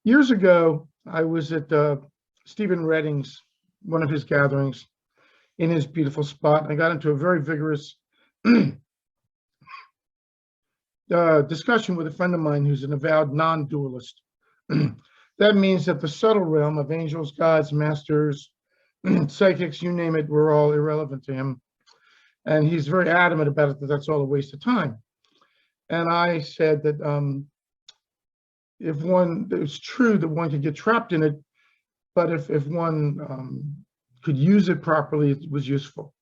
Years ago, I was at Stephen Redding's, one of his gatherings in his beautiful spot. And I got into a very vigorous discussion with a friend of mine who's an avowed non-dualist. That means that the subtle realm of angels, gods, masters, psychics, you name it, we're all irrelevant to him. And he's very adamant about it, that that's all a waste of time. And I said that it's true that one could get trapped in it, but if one could use it properly, it was useful.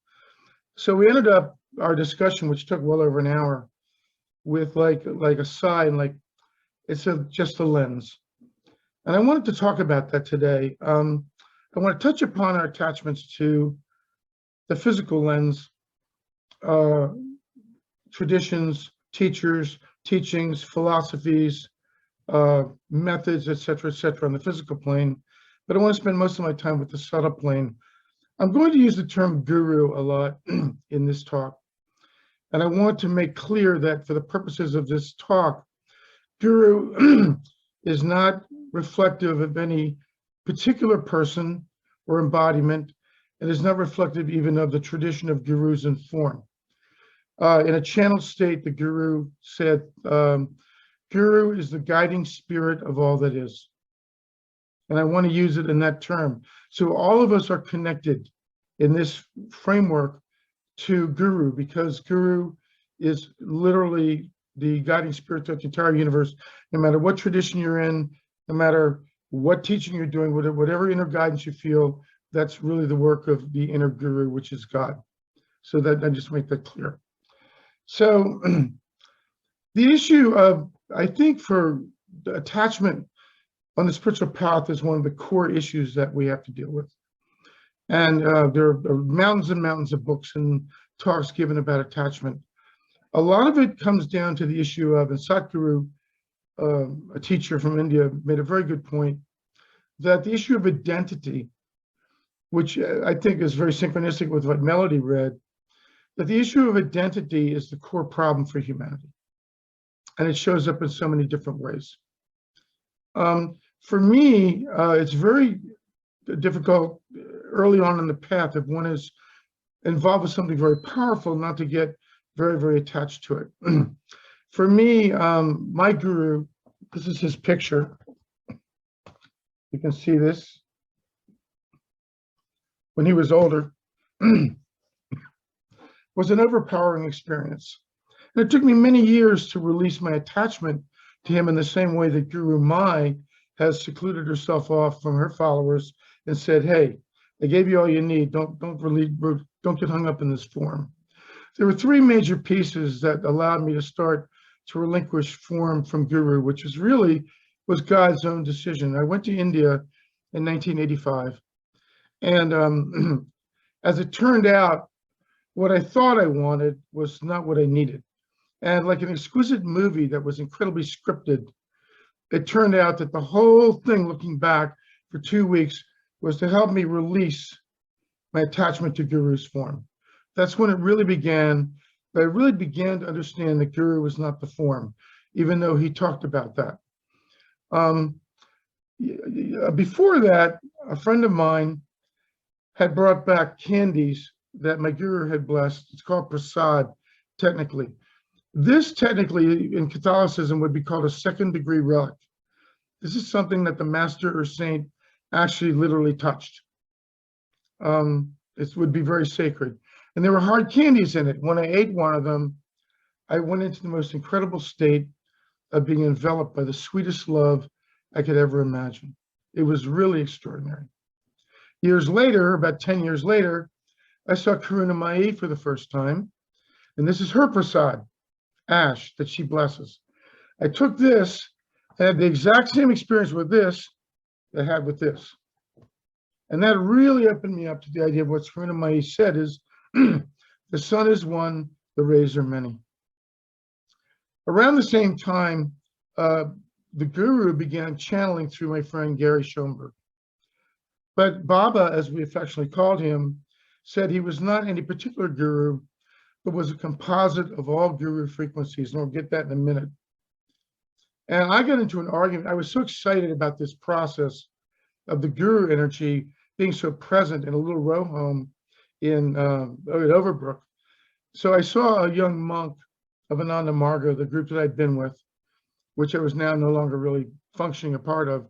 So we ended up our discussion, which took well over an hour, with like a sign, like it's just a lens. And I wanted to talk about that today. I want to touch upon our attachments to the physical lens, traditions, teachers, teachings, philosophies, methods, et cetera, on the physical plane. But I want to spend most of my time with the subtle plane. I'm going to use the term guru a lot in this talk. And I want to make clear that for the purposes of this talk, guru is not reflective of any particular person or embodiment. It is not reflective even of the tradition of gurus in form. In a channeled state, the guru said, guru is the guiding spirit of all that is. And I want to use it in that term. So all of us are connected in this framework to guru, because guru is literally the guiding spirit of the entire universe. No matter what tradition you're in, no matter what teaching you're doing, whatever inner guidance you feel, that's really the work of the inner guru, which is God. So that I just make that clear. So the issue of, I think, for the attachment on the spiritual path is one of the core issues that we have to deal with. And there are mountains and mountains of books and talks given about attachment. A lot of it comes down to the issue of, and Satguru, a teacher from India, made a very good point, that the issue of identity, which I think is very synchronistic with what Melody read, that the issue of identity is the core problem for humanity. And it shows up in so many different ways. For me, it's very difficult early on in the path, if one is involved with something very powerful, not to get very, very attached to it. For me, my guru, this is his picture. You can see this. When he was older, was an overpowering experience. And it took me many years to release my attachment to him in the same way that Guru Mai has secluded herself off from her followers and said, hey, I gave you all you need. Don't get hung up in this form. There were three major pieces that allowed me to start to relinquish form from Guru, which was God's own decision. I went to India in 1985. And as it turned out, what I thought I wanted was not what I needed. And like an exquisite movie that was incredibly scripted, it turned out that the whole thing, looking back for 2 weeks, was to help me release my attachment to Guru's form. That's when it really began. But I really began to understand that Guru was not the form, even though he talked about that. Before that, a friend of mine had brought back candies that my guru had blessed. It's called prasad, technically. This technically in Catholicism would be called a second-degree relic. This is something that the master or saint actually literally touched. It would be very sacred. And there were hard candies in it. When I ate one of them, I went into the most incredible state of being enveloped by the sweetest love I could ever imagine. It was really extraordinary. Years later, about 10 years later, I saw Karuna Mai for the first time. And this is her prasad, ash, that she blesses. I took this and had the exact same experience with this that I had with this. And that really opened me up to the idea of what Karuna Mai said is, the sun is one, the rays are many. Around the same time, the guru began channeling through my friend Gary Schoenberg. But Baba, as we affectionately called him, said he was not any particular guru, but was a composite of all guru frequencies. And we'll get that in a minute. And I got into an argument. I was so excited about this process of the guru energy being so present in a little row home in at Overbrook. So I saw a young monk of Ananda Marga, the group that I'd been with, which I was now no longer really functioning a part of.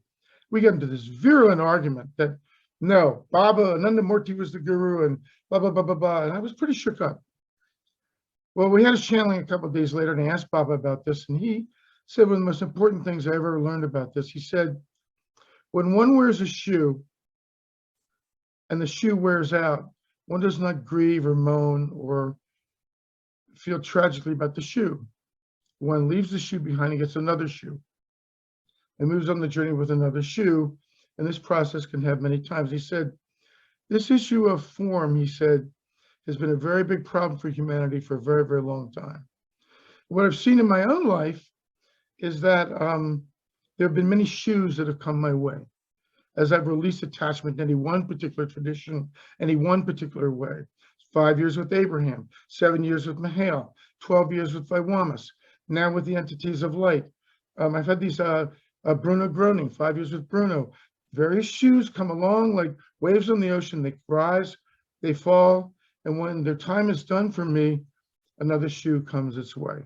We got into this virulent argument that no, Baba Ananda Murti was the guru and blah, blah, blah, blah, blah. And I was pretty shook up. Well, we had a channeling a couple of days later, and I asked Baba about this, and he said one of the most important things I ever learned about this. He said, when one wears a shoe and the shoe wears out, one does not grieve or moan or feel tragically about the shoe. One leaves the shoe behind and gets another shoe and moves on the journey with another shoe. And this process can have many times. He said, this issue of form, he said, has been a very big problem for humanity for a very, very long time. What I've seen in my own life is that there have been many shoes that have come my way as I've released attachment to any one particular tradition, any one particular way. 5 years with Abraham, 7 years with Mihail, 12 years with Viwamas, now with the entities of light. I've had these Bruno Groening, 5 years with Bruno. Various shoes come along like waves on the ocean. They rise, they fall, and when their time is done for me, another shoe comes its way.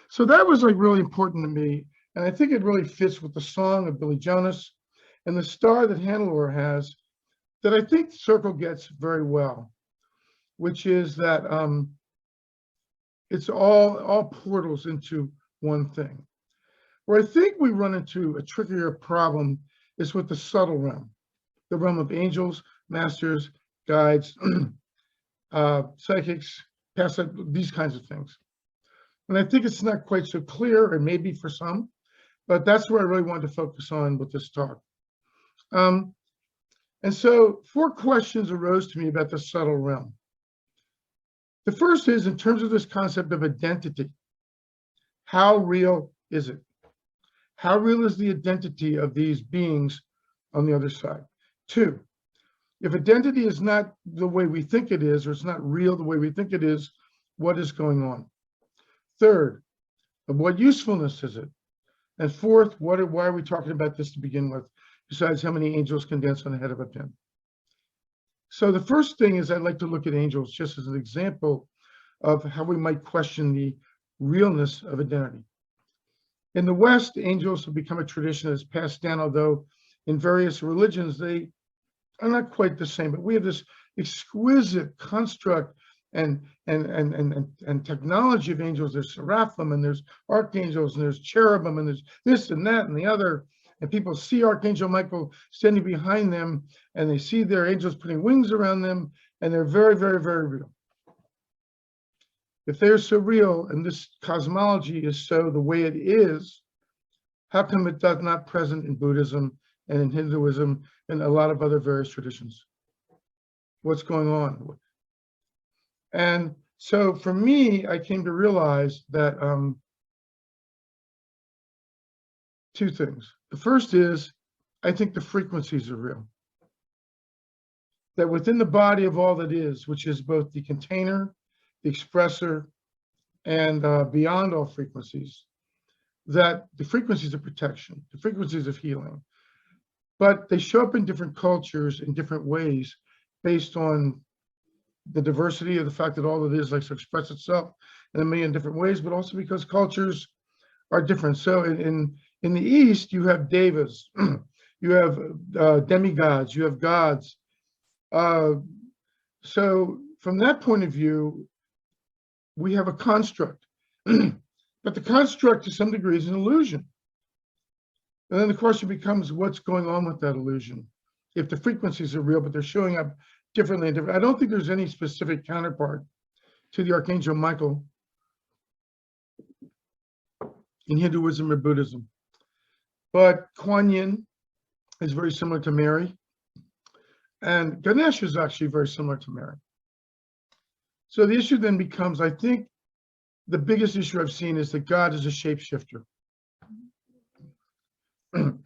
So that was like really important to me, and I think it really fits with the song of Billy Jonas and the star that Hannelore has that I think Circle gets very well, which is that it's all portals into one thing. Where I think we run into a trickier problem is with the subtle realm, the realm of angels, masters, guides, psychics, past these kinds of things. And I think it's not quite so clear, and maybe for some, but that's where I really wanted to focus on with this talk. And so 4 questions arose to me about the subtle realm. The first is, in terms of this concept of identity, how real is it? How real is the identity of these beings on the other side? 2, if identity is not the way we think it is, or it's not real the way we think it is, what is going on? 3rd, of what usefulness is it? And 4th, why are we talking about this to begin with, besides how many angels can dance on the head of a pin? So the first thing is I'd like to look at angels just as an example of how we might question the realness of identity. In the West, angels have become a tradition that's passed down, although in various religions, they are not quite the same, but we have this exquisite construct and technology of angels. There's seraphim, and there's archangels, and there's cherubim, and there's this and that and the other. And people see Archangel Michael standing behind them, and they see their angels putting wings around them, and they're very, very, very real. If they're so real, and this cosmology is so the way it is, how come it does not present in Buddhism and in Hinduism and a lot of other various traditions? What's going on? And so for me, I came to realize that 2 things. The first is, I think the frequencies are real. That within the body of all that is, which is both the container, the expressor, and beyond all frequencies, that the frequencies of protection, the frequencies of healing, but they show up in different cultures in different ways based on the diversity of the fact that all that is likes to express itself in a million different ways, but also because cultures are different. So in the East, you have devas, you have demigods, you have gods. So from that point of view, we have a construct, but the construct to some degree is an illusion. And then the question becomes, what's going on with that illusion? If the frequencies are real, but they're showing up differently and different. I don't think there's any specific counterpart to the Archangel Michael in Hinduism or Buddhism. But Kuan Yin is very similar to Mary. And Ganesh is actually very similar to Mary. So the issue then becomes, I think the biggest issue I've seen is that God is a shapeshifter.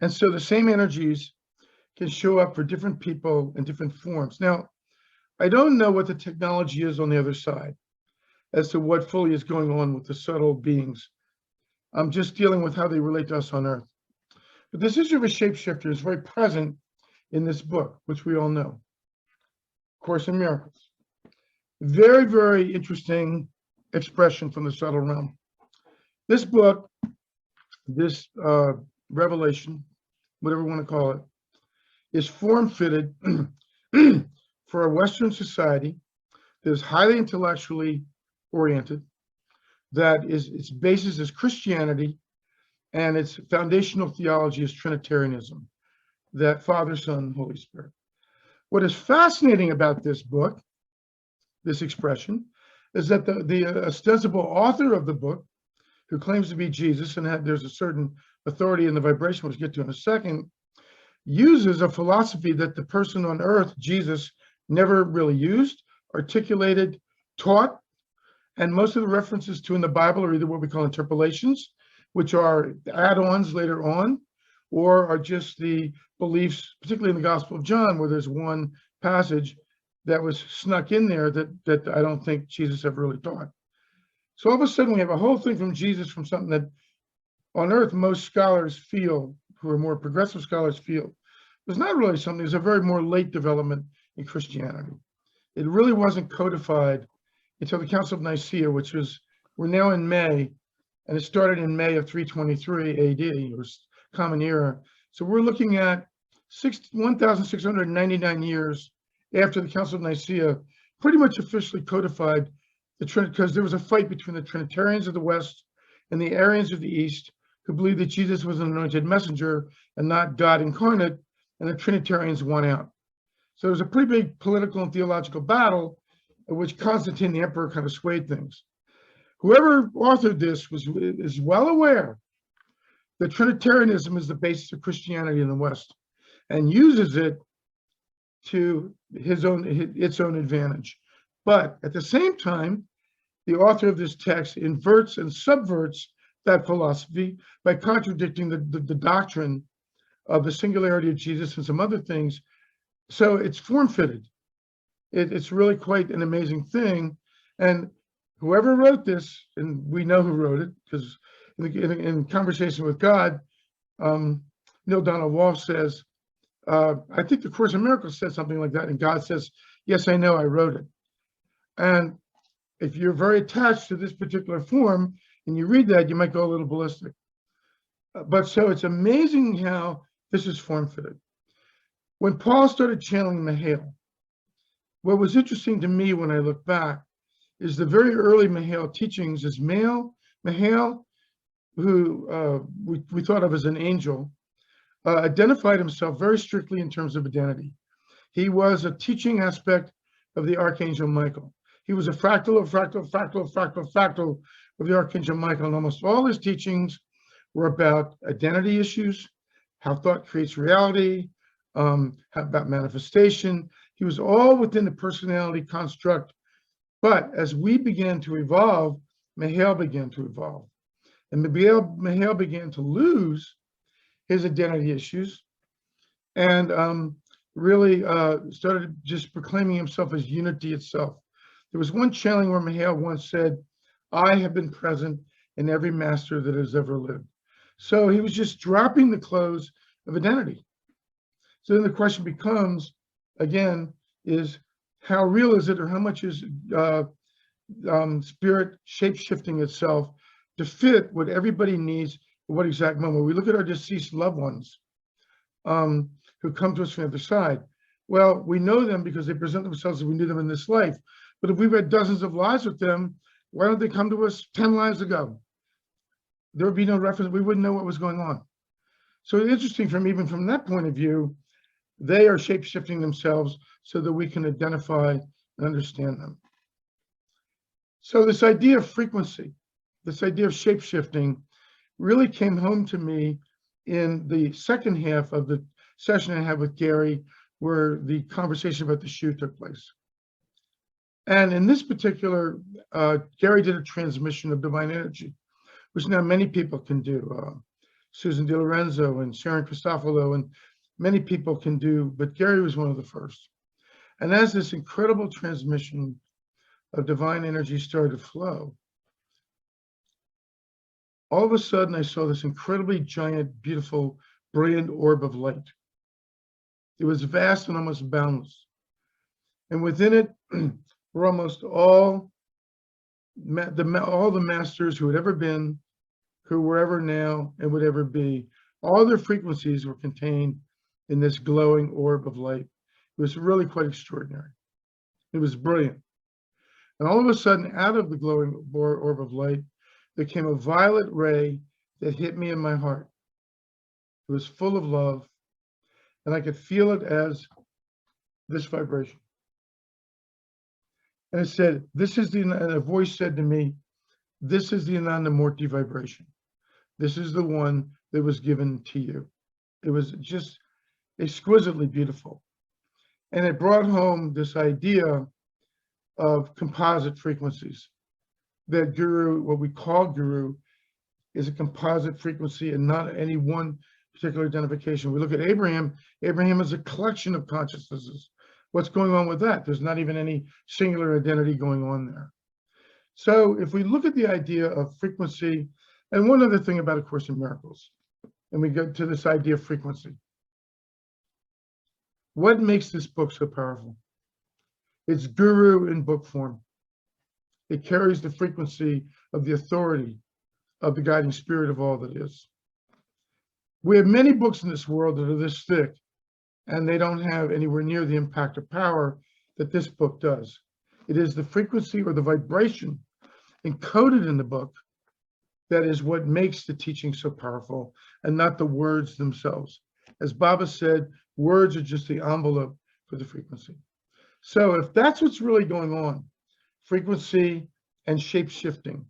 And so the same energies can show up for different people in different forms. Now, I don't know what the technology is on the other side as to what fully is going on with the subtle beings. I'm just dealing with how they relate to us on Earth. But this issue of a shapeshifter is very present in this book, which we all know, Course in Miracles. Very, very interesting expression from the subtle realm. This book, this revelation, whatever you want to call it, is form-fitted for a Western society that is highly intellectually oriented, that its basis is Christianity, and its foundational theology is Trinitarianism, that Father, Son, Holy Spirit. What is fascinating about this book, this expression, is that the ostensible author of the book, who claims to be Jesus, and there's a certain authority in the vibration, which we'll get to in a second, uses a philosophy that the person on earth, Jesus, never really used, articulated, taught, and most of the references to in the Bible are either what we call interpolations, which are add-ons later on, or are just the beliefs, particularly in the Gospel of John, where there's one passage that was snuck in there that I don't think Jesus ever really taught. So all of a sudden we have a whole thing from Jesus, from something that on earth most scholars feel, who are more progressive scholars feel, was not really something, it's a very more late development in Christianity. It really wasn't codified until the Council of Nicaea, which was, we're now in May, and it started in May of 323 AD, or Common Era. So we're looking at 1,699 years after the Council of Nicaea pretty much officially codified the Trinity, because there was a fight between the Trinitarians of the West and the Arians of the East, who believed that Jesus was an anointed messenger and not God incarnate, and the Trinitarians won out. So there was a pretty big political and theological battle in which Constantine the Emperor kind of swayed things. Whoever authored this is well aware that Trinitarianism is the basis of Christianity in the West, and uses it to its own advantage. But at the same time, the author of this text inverts and subverts that philosophy by contradicting the doctrine of the singularity of Jesus and some other things. So it's form-fitted. It's really quite an amazing thing. And whoever wrote this, and we know who wrote it, because in Conversation with God, Neil Donald Walsh says, I think the Course in Miracles said something like that, and God says, yes, I know, I wrote it. And if you're very attached to this particular form, and you read that, you might go a little ballistic. But so it's amazing how this is form-fitted. When Paul started channeling Mihail, what was interesting to me when I look back is the very early Mihail teachings is Mihail, who we thought of as an angel, identified himself very strictly in terms of identity. He was a teaching aspect of the Archangel Michael. He was a fractal of the Archangel Michael, and almost all his teachings were about identity issues, how thought creates reality, about manifestation. He was all within the personality construct. But as we began to evolve, Mihail began to evolve. And Mihail began to lose his identity issues, and really started just proclaiming himself as unity itself. There was one channeling where Mihail once said, I have been present in every master that has ever lived. So he was just dropping the clothes of identity. So then the question becomes, again, is how real is it, or how much is spirit shape-shifting itself to fit what everybody needs at what exact moment? We look at our deceased loved ones who come to us from the other side. Well, we know them because they present themselves as we knew them in this life. But if we've had dozens of lives with them, why don't they come to us 10 lives ago? There would be no reference. We wouldn't know what was going on. So it's interesting from even from that point of view, they are shape-shifting themselves so that we can identify and understand them. So this idea of frequency, this idea of shape-shifting really came home to me in the second half of the session I had with Gary, where the conversation about the shoe took place. And in this particular, Gary did a transmission of divine energy, which now many people can do. Susan DiLorenzo and Sharon Christofalo and many people can do, but Gary was one of the first. And as this incredible transmission of divine energy started to flow, all of a sudden I saw this incredibly giant, beautiful, brilliant orb of light. It was vast and almost boundless. And within it were almost all the masters who had ever been, who were ever now, and would ever be. All their frequencies were contained in this glowing orb of light. It was really quite extraordinary. It was brilliant. And all of a sudden, out of the glowing orb of light, there came a violet ray that hit me in my heart. It was full of love, and I could feel it as this vibration. And it said, and a voice said to me, this is the Ananda Murti vibration. This is the one that was given to you. It was just exquisitely beautiful. And it brought home this idea of composite frequencies. That guru, what we call guru, is a composite frequency and not any one particular identification. We look at Abraham. Abraham is a collection of consciousnesses. What's going on with that? There's not even any singular identity going on there. So if we look at the idea of frequency, and one other thing about A Course in Miracles, and we get to this idea of frequency. What makes this book so powerful? It's guru in book form. It carries the frequency of the authority of the guiding spirit of all that is. We have many books in this world that are this thick, and they don't have anywhere near the impact or power that this book does. It is the frequency or the vibration encoded in the book that is what makes the teaching so powerful, and not the words themselves. As Baba said, words are just the envelope for the frequency. So if that's what's really going on, frequency and shape shifting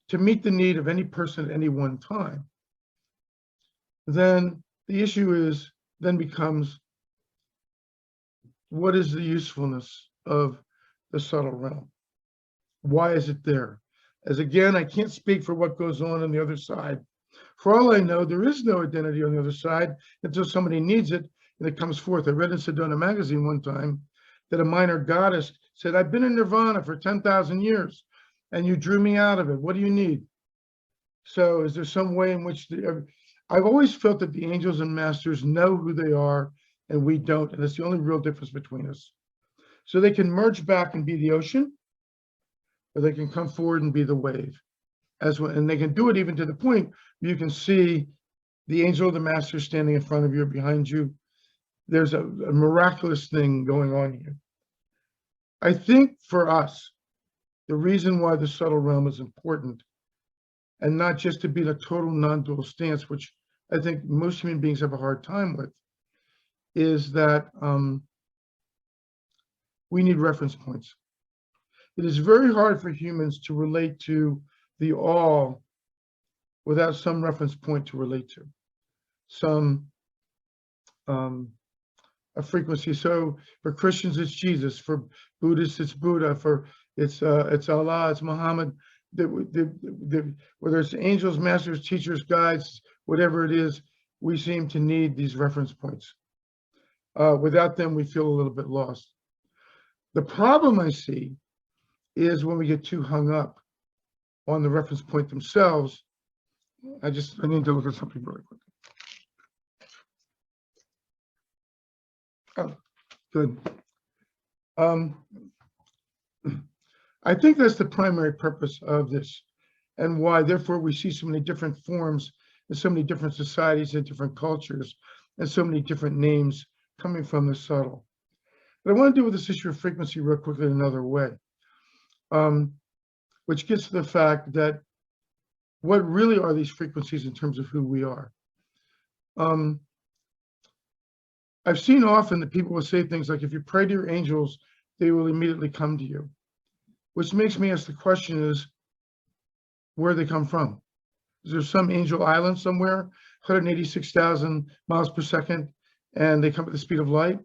to meet the need of any person at any one time, then the issue becomes, what is the usefulness of the subtle realm? Why is it there? As again, I can't speak for what goes on the other side. For all I know, there is no identity on the other side until somebody needs it and it comes forth. I read in Sedona magazine one time that a minor goddess said, I've been in nirvana for 10,000 years and you drew me out of it. What do you need? So is there some way in which I've always felt that the angels and masters know who they are and we don't. And that's the only real difference between us. So they can merge back and be the ocean, or they can come forward and be the wave. And they can do it even to the point where you can see the angel or the master standing in front of you or behind you. There's a miraculous thing going on here. I think for us, the reason why the subtle realm is important, and not just to be in a total non-dual stance, which I think most human beings have a hard time with, is that we need reference points. It is very hard for humans to relate to the all without some reference point to relate to, some a frequency. So for Christians, it's Jesus. For Buddhists, it's Buddha. For it's Allah, it's Muhammad. Whether it's angels, masters, teachers, guides, whatever it is, we seem to need these reference points. Without them, we feel a little bit lost. The problem I see is when we get too hung up on the reference point themselves. I need to look at something really quick. Oh, good. I think that's the primary purpose of this, and why, therefore, we see so many different forms and so many different societies and different cultures and so many different names coming from the subtle. But I want to deal with this issue of frequency real quickly in another way, which gets to the fact that what really are these frequencies in terms of who we are? I've seen often that people will say things like, if you pray to your angels, they will immediately come to you, which makes me ask the question is, where they come from? Is there some angel island somewhere, 186,000 miles per second, and they come at the speed of light?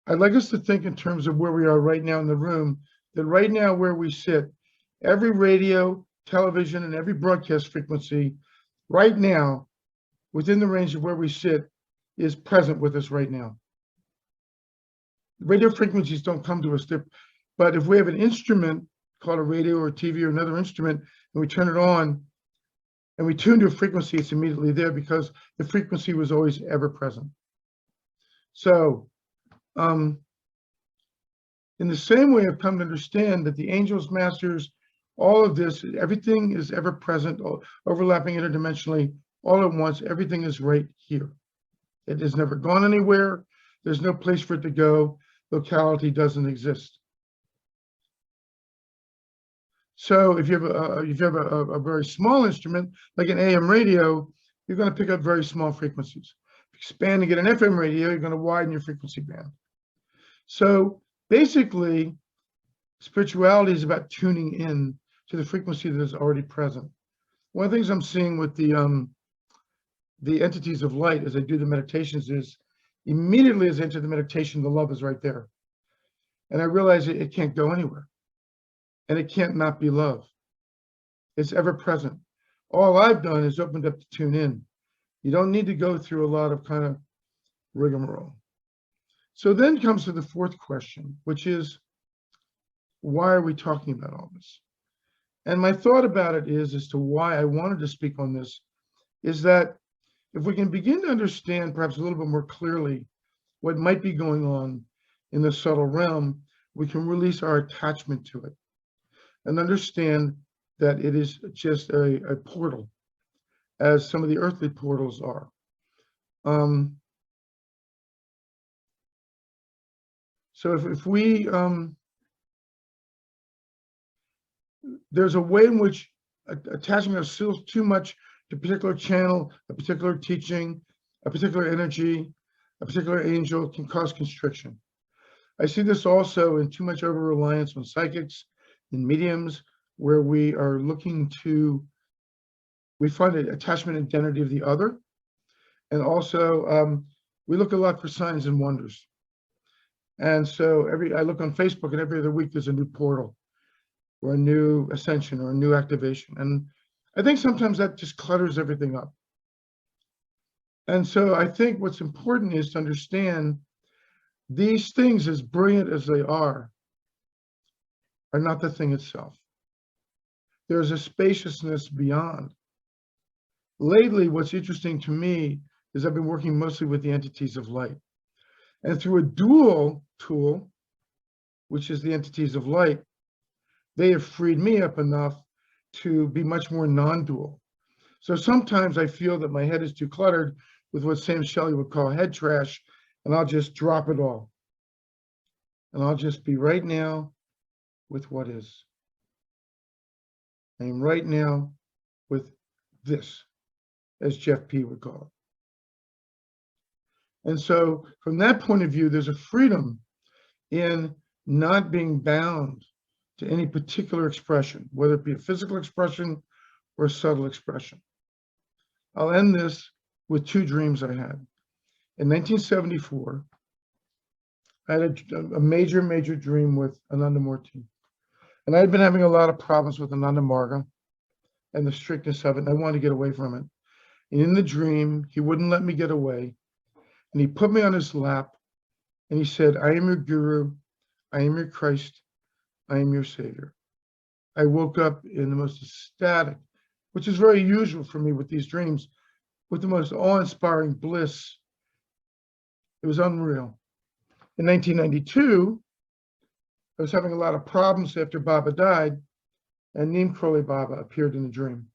I'd like us to think in terms of where we are right now in the room, that right now where we sit, every radio, television, and every broadcast frequency right now, within the range of where we sit, is present with us right now. Radio frequencies don't come to us, but if we have an instrument called a radio or TV or another instrument, and we turn it on, and we tune to a frequency, it's immediately there because the frequency was always ever present. So, in the same way, I've come to understand that the angels, masters, all of this, everything is ever present, overlapping interdimensionally, all at once. Everything is right here. It has never gone anywhere. There's no place for it to go. Locality doesn't exist. So if you have a very small instrument, like an AM radio, you're going to pick up very small frequencies. If you expand and get an FM radio, you're going to widen your frequency band. So basically, spirituality is about tuning in to the frequency that is already present. One of the things I'm seeing with the entities of light as I do the meditations is immediately as I enter the meditation, the love is right there. And I realize it can't go anywhere. And it can't not be love. It's ever present. All I've done is opened up to tune in. You don't need to go through a lot of kind of rigmarole. So then comes to the fourth question, which is, why are we talking about all this? And my thought about it is, as to why I wanted to speak on this, is that if we can begin to understand perhaps a little bit more clearly what might be going on in the subtle realm, we can release our attachment to it and understand that it is just a portal, as some of the earthly portals are. So if we, there's a way in which attaching ourselves too much to a particular channel, a particular teaching, a particular energy, a particular angel can cause constriction. I see this also in too much over-reliance on psychics and mediums, where we are looking to, we find an attachment identity of the other. And also, we look a lot for signs and wonders. And so I look on Facebook, and every other week there's a new portal or a new ascension or a new activation. And I think sometimes that just clutters everything up. And so I think what's important is to understand these things, as brilliant as they are not the thing itself. There's a spaciousness beyond. Lately, what's interesting to me is I've been working mostly with the entities of light. And through a dual tool, which is the entities of light, they have freed me up enough to be much more non-dual. So sometimes I feel that my head is too cluttered with what Sam Shelley would call head trash, and I'll just drop it all. And I'll just be right now with what is. I am right now with this, as Jeff P. would call it. And so from that point of view, there's a freedom in not being bound to any particular expression, whether it be a physical expression or a subtle expression. I'll end this with two dreams I had. In 1974, I had a major dream with Anandamurti. And I had been having a lot of problems with Ananda Marga and the strictness of it, and I wanted to get away from it. And in the dream, he wouldn't let me get away. And he put me on his lap, and he said, I am your guru, I am your Christ, I am your savior. I woke up in the most ecstatic, which is very usual for me with these dreams, with the most awe-inspiring bliss. It was unreal. In 1992, I was having a lot of problems after Baba died, and Neem Karoli Baba appeared in the dream.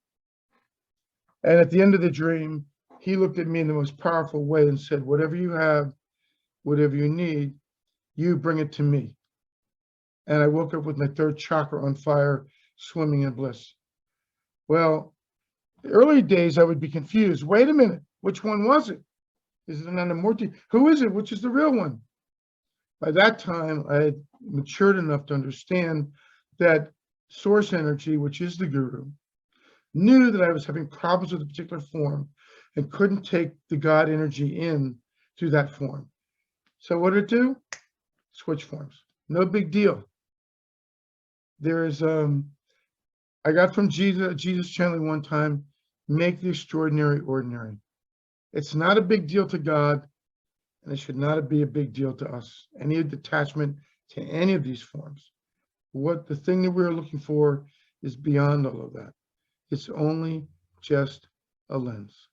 And at the end of the dream, he looked at me in the most powerful way and said, whatever you have, whatever you need, you bring it to me. And I woke up with my third chakra on fire, swimming in bliss. Well, the early days I would be confused. Wait a minute, which one was it? Is it Anandamurti? Who is it? Which is the real one? By that time, I had matured enough to understand that source energy, which is the guru, knew that I was having problems with a particular form and couldn't take the God energy in through that form. So what did it do? Switch forms. No big deal. There is, I got from Jesus channeling one time, make the extraordinary ordinary. It's not a big deal to God, and it should not be a big deal to us. Any detachment to any of these forms. What the thing that we're looking for is beyond all of that. It's only just a lens.